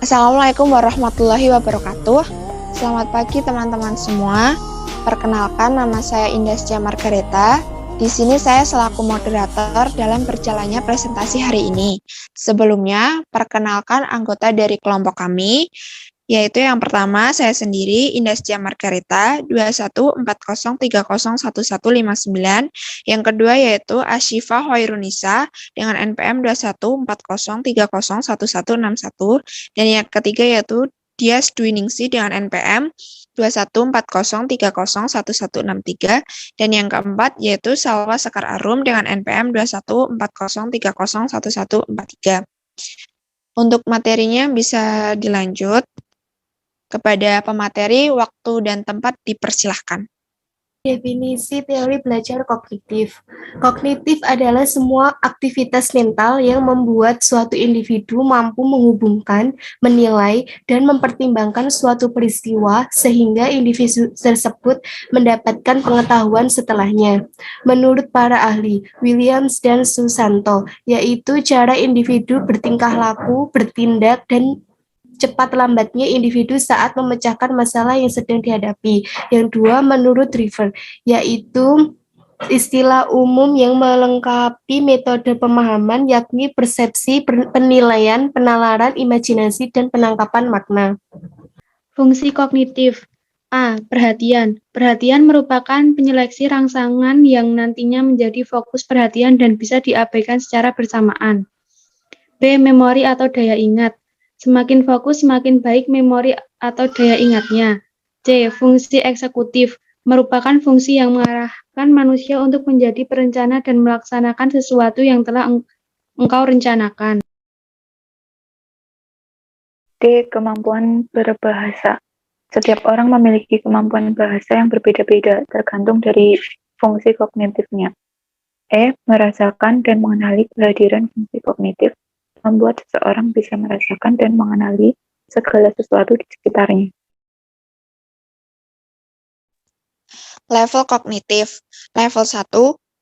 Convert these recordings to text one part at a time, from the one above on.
Assalamualaikum warahmatullahi wabarakatuh. Selamat pagi teman-teman semua. Perkenalkan, nama saya Indastia Margareta. Di sini saya selaku moderator dalam berjalannya presentasi hari ini. Sebelumnya, perkenalkan anggota dari kelompok kami, yaitu yang pertama saya sendiri, Indastia Margareta 2140301159. Yang kedua yaitu Asyifa Hoirunisa dengan NPM 2140301161. Dan yang ketiga yaitu Dias Dwiningsih dengan NPM 2140301163. Dan yang keempat yaitu Salwa Sekar Arum dengan NPM 2140301143. Untuk materinya bisa dilanjut. Kepada pemateri, waktu dan tempat dipersilahkan. Definisi teori belajar kognitif. Kognitif adalah semua aktivitas mental yang membuat suatu individu mampu menghubungkan, menilai, dan mempertimbangkan suatu peristiwa sehingga individu tersebut mendapatkan pengetahuan setelahnya. Menurut para ahli, Williams dan Susanto, yaitu cara individu bertingkah laku, bertindak, dan cepat lambatnya individu saat memecahkan masalah yang sedang dihadapi. Yang dua, menurut River, yaitu istilah umum yang melengkapi metode pemahaman, yakni persepsi, penilaian, penalaran, imajinasi, dan penangkapan makna. Fungsi kognitif. A. Perhatian. Perhatian merupakan penyeleksi rangsangan yang nantinya menjadi fokus perhatian dan bisa diabaikan secara bersamaan. B. Memori atau daya ingat. Semakin fokus, semakin baik memori atau daya ingatnya. C. Fungsi eksekutif. Merupakan fungsi yang mengarahkan manusia untuk menjadi perencana dan melaksanakan sesuatu yang telah engkau rencanakan. D. Kemampuan berbahasa. Setiap orang memiliki kemampuan bahasa yang berbeda-beda, tergantung dari fungsi kognitifnya. E. Merasakan dan mengenali. Kehadiran fungsi kognitif membuat seseorang bisa merasakan dan mengenali segala sesuatu di sekitarnya. Level kognitif. Level 1.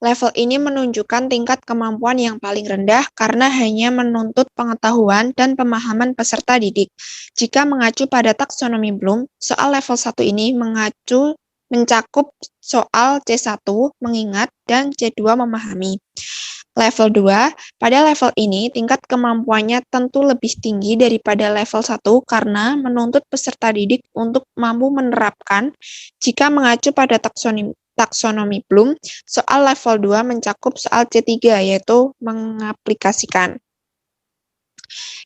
Level ini menunjukkan tingkat kemampuan yang paling rendah karena hanya menuntut pengetahuan dan pemahaman peserta didik. Jika mengacu pada taksonomi Bloom, soal level 1 ini mencakup soal C1, mengingat, dan C2, memahami. Level 2, pada level ini tingkat kemampuannya tentu lebih tinggi daripada level 1 karena menuntut peserta didik untuk mampu menerapkan. Jika mengacu pada taksonomi Bloom, soal level 2 mencakup soal C3 yaitu mengaplikasikan.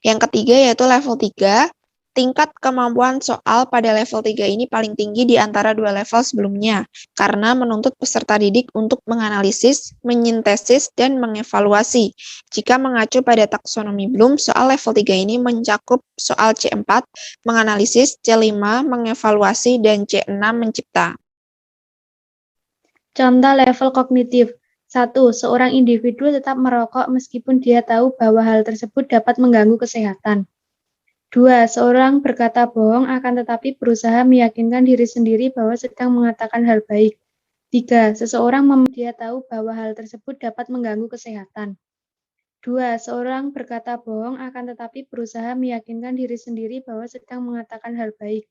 Yang ketiga yaitu level 3. Tingkat kemampuan soal pada level 3 ini paling tinggi di antara dua level sebelumnya, karena menuntut peserta didik untuk menganalisis, menyintesis, dan mengevaluasi. Jika mengacu pada taksonomi Bloom, soal level 3 ini mencakup soal C4, menganalisis, C5, mengevaluasi, dan C6, mencipta. Contoh level kognitif. 1. Seorang individu tetap merokok meskipun dia tahu bahwa hal tersebut dapat mengganggu kesehatan. 2. Seorang berkata bohong akan tetapi berusaha meyakinkan diri sendiri bahwa sedang mengatakan hal baik. 3. Seseorang dia tahu bahwa hal tersebut dapat mengganggu kesehatan. 2. Seorang berkata bohong akan tetapi berusaha meyakinkan diri sendiri bahwa sedang mengatakan hal baik.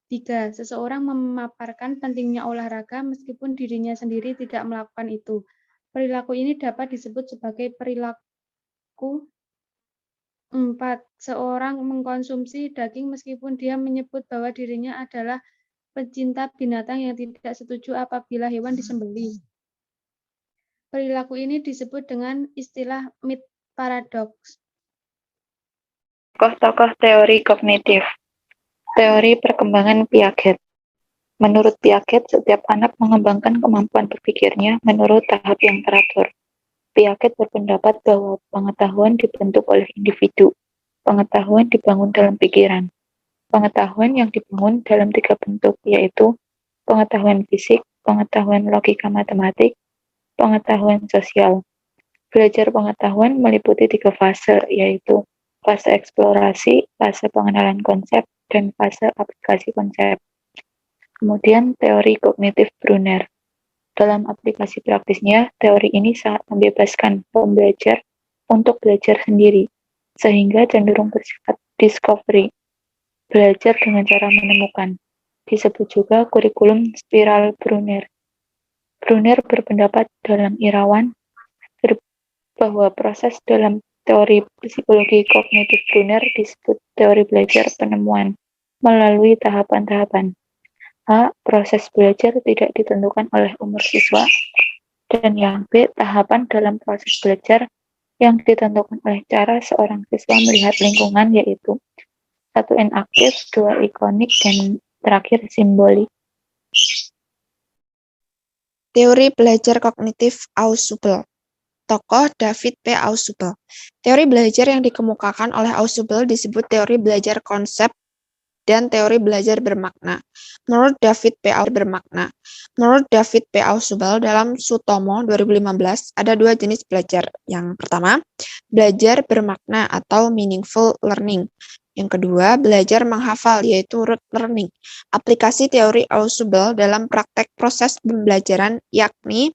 3. Seseorang memaparkan pentingnya olahraga meskipun dirinya sendiri tidak melakukan itu. Perilaku ini dapat disebut sebagai perilaku. 4. Seorang mengkonsumsi daging meskipun dia menyebut bahwa dirinya adalah pecinta binatang yang tidak setuju apabila hewan disembelih. Perilaku ini disebut dengan istilah myth paradox. Tokoh-tokoh teori kognitif. Teori perkembangan Piaget. Menurut Piaget, setiap anak mengembangkan kemampuan berpikirnya menurut tahap yang teratur. Piaget berpendapat bahwa pengetahuan dibentuk oleh individu. Pengetahuan dibangun dalam pikiran. Pengetahuan yang dibangun dalam 3 bentuk, yaitu pengetahuan fisik, pengetahuan logika matematik, pengetahuan sosial. Belajar pengetahuan meliputi 3 fase, yaitu fase eksplorasi, fase pengenalan konsep, dan fase aplikasi konsep. Kemudian teori kognitif Brunner. Dalam aplikasi praktisnya, teori ini sangat membebaskan pembelajar untuk belajar sendiri, sehingga cenderung bersifat discovery. belajar dengan cara menemukan. Disebut juga kurikulum spiral Brunner. Brunner berpendapat dalam Irawan bahwa proses dalam teori psikologi kognitif Brunner disebut teori belajar penemuan melalui tahapan-tahapan. A. Proses belajar tidak ditentukan oleh umur siswa. Dan yang B. Tahapan dalam proses belajar yang ditentukan oleh cara seorang siswa melihat lingkungan, yaitu 1. Inaktif, 2. ikonik, dan terakhir simbolik. Teori belajar kognitif Ausubel. Tokoh David P. Ausubel. Teori belajar yang dikemukakan oleh Ausubel disebut teori belajar konsep dan teori belajar bermakna. Menurut David P. Ausubel dalam Sutomo 2015 ada dua jenis belajar. Yang pertama, belajar bermakna atau meaningful learning. Yang kedua, belajar menghafal, yaitu rote learning. Aplikasi teori Ausubel dalam praktek proses pembelajaran yakni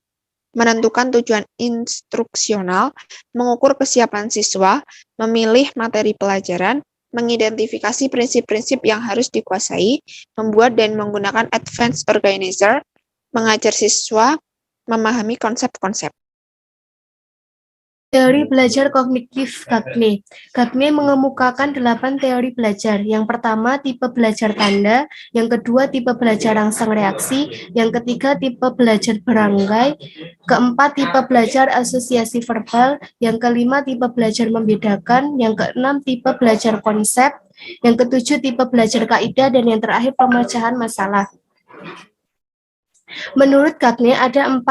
menentukan tujuan instruksional, mengukur kesiapan siswa, memilih materi pelajaran, mengidentifikasi prinsip-prinsip yang harus dikuasai, membuat dan menggunakan advanced organizer, mengajar siswa, memahami konsep-konsep. Teori belajar kognitif Gagne. Gagne mengemukakan 8 teori belajar. Yang pertama, tipe belajar tanda. Yang kedua, tipe belajar rangsang reaksi. Yang ketiga, tipe belajar berangkai. Keempat, tipe belajar asosiasi verbal. Yang kelima, tipe belajar membedakan. Yang keenam, tipe belajar konsep. Yang ketujuh, tipe belajar kaidah. Dan yang terakhir, pemecahan masalah. Menurut Gagne, ada 4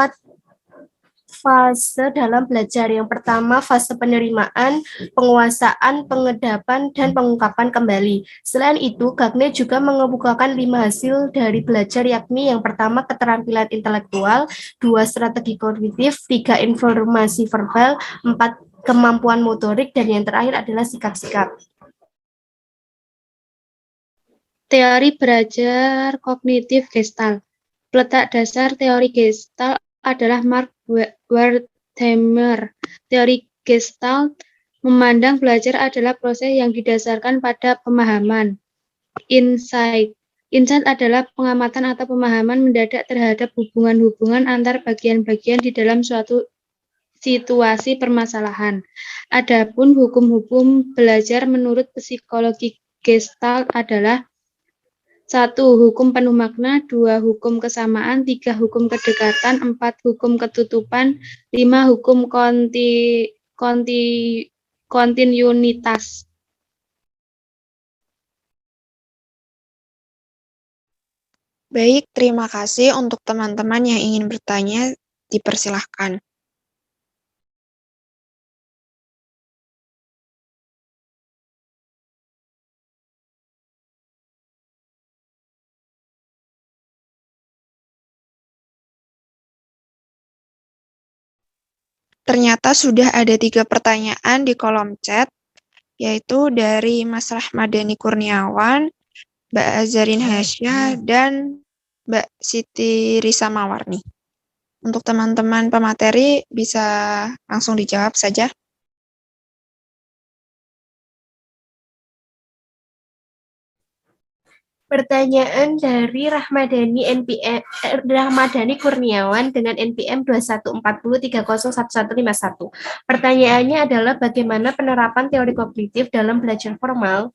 fase dalam belajar. Yang pertama, fase penerimaan, penguasaan, pengedapan, dan pengungkapan kembali. Selain itu, Gagne juga mengemukakan 5 hasil dari belajar, yakni yang pertama, keterampilan intelektual, 2, strategi kognitif, 3, informasi verbal, 4, kemampuan motorik, dan yang terakhir adalah sikap-sikap. Teori belajar kognitif Gestalt. Peletak dasar teori Gestalt adalah Mark Wertheimer. Teori Gestalt memandang belajar adalah proses yang didasarkan pada pemahaman. Insight. Insight adalah pengamatan atau pemahaman mendadak terhadap hubungan-hubungan antar bagian-bagian di dalam suatu situasi permasalahan. Adapun hukum-hukum belajar menurut psikologi Gestalt adalah 1. Hukum penuh makna, 2. Hukum kesamaan, 3. Hukum kedekatan, 4. Hukum ketutupan, 5. Hukum kontinuitas. Baik, terima kasih. Untuk teman-teman yang ingin bertanya, dipersilahkan. Ternyata sudah ada 3 pertanyaan di kolom chat, yaitu dari Mas Rahmadani Kurniawan, Mbak Azarin Hasya, dan Mbak Siti Risa Mawarni. Untuk teman-teman pemateri bisa langsung dijawab saja. Pertanyaan dari Rahmadani Kurniawan dengan NPM 2140301151. Pertanyaannya adalah bagaimana penerapan teori kognitif dalam belajar formal?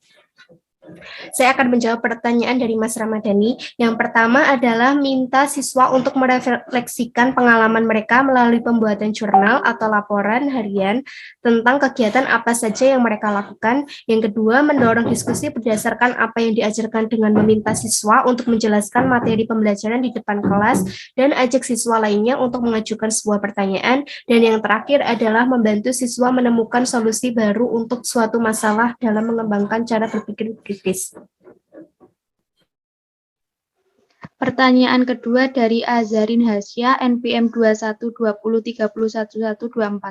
Saya akan menjawab pertanyaan dari Mas Ramadhani. Yang pertama adalah minta siswa untuk merefleksikan pengalaman mereka melalui pembuatan jurnal atau laporan harian tentang kegiatan apa saja yang mereka lakukan. Yang kedua, mendorong diskusi berdasarkan apa yang diajarkan dengan meminta siswa untuk menjelaskan materi pembelajaran di depan kelas dan ajak siswa lainnya untuk mengajukan sebuah pertanyaan. Dan yang terakhir adalah membantu siswa menemukan solusi baru untuk suatu masalah dalam mengembangkan cara berpikir kritis. Pertanyaan kedua dari Azarin Hasya, NPM 2120301124.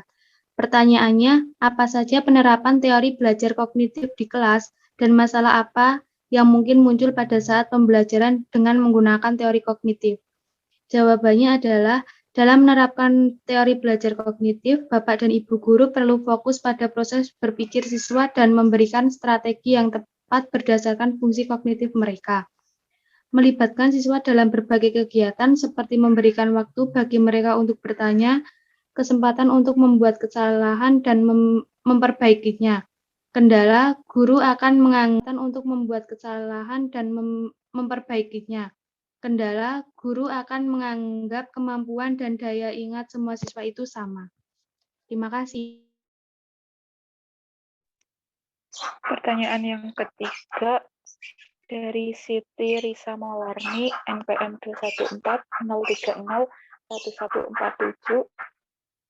Pertanyaannya, apa saja penerapan teori belajar kognitif di kelas dan masalah apa yang mungkin muncul pada saat pembelajaran dengan menggunakan teori kognitif? Jawabannya adalah, dalam menerapkan teori belajar kognitif, Bapak dan Ibu guru perlu fokus pada proses berpikir siswa dan memberikan strategi yang tepat tepat berdasarkan fungsi kognitif mereka. Melibatkan siswa dalam berbagai kegiatan seperti memberikan waktu bagi mereka untuk bertanya, kesempatan untuk membuat kesalahan dan memperbaikinya. Kendala, guru akan menganggap untuk membuat kesalahan dan memperbaikinya. Kendala, guru akan menganggap kemampuan dan daya ingat semua siswa itu sama. Terima kasih. Pertanyaan yang ketiga dari Siti Risa Mawarni, NPM 214030147.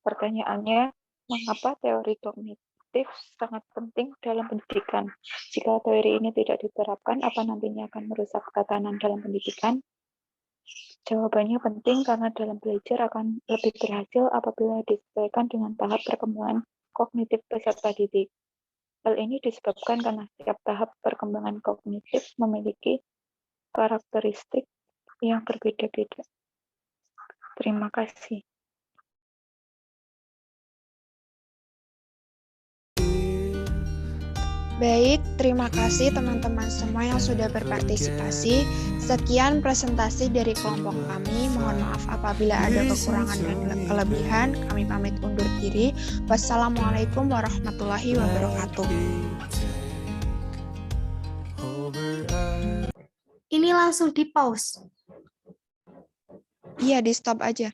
Pertanyaannya, mengapa teori kognitif sangat penting dalam pendidikan? Jika teori ini tidak diterapkan, apa nantinya akan merusak tatanan dalam pendidikan? Jawabannya penting karena dalam belajar akan lebih berhasil apabila disesuaikan dengan tahap perkembangan kognitif peserta didik. Hal ini disebabkan karena setiap tahap perkembangan kognitif memiliki karakteristik yang berbeda-beda. Terima kasih. Baik, terima kasih teman-teman semua yang sudah berpartisipasi. Sekian presentasi dari kelompok kami. Mohon maaf apabila ada kekurangan dan kelebihan. Kami pamit undur diri. Wassalamualaikum warahmatullahi wabarakatuh. Ini langsung di pause. Iya, di stop aja.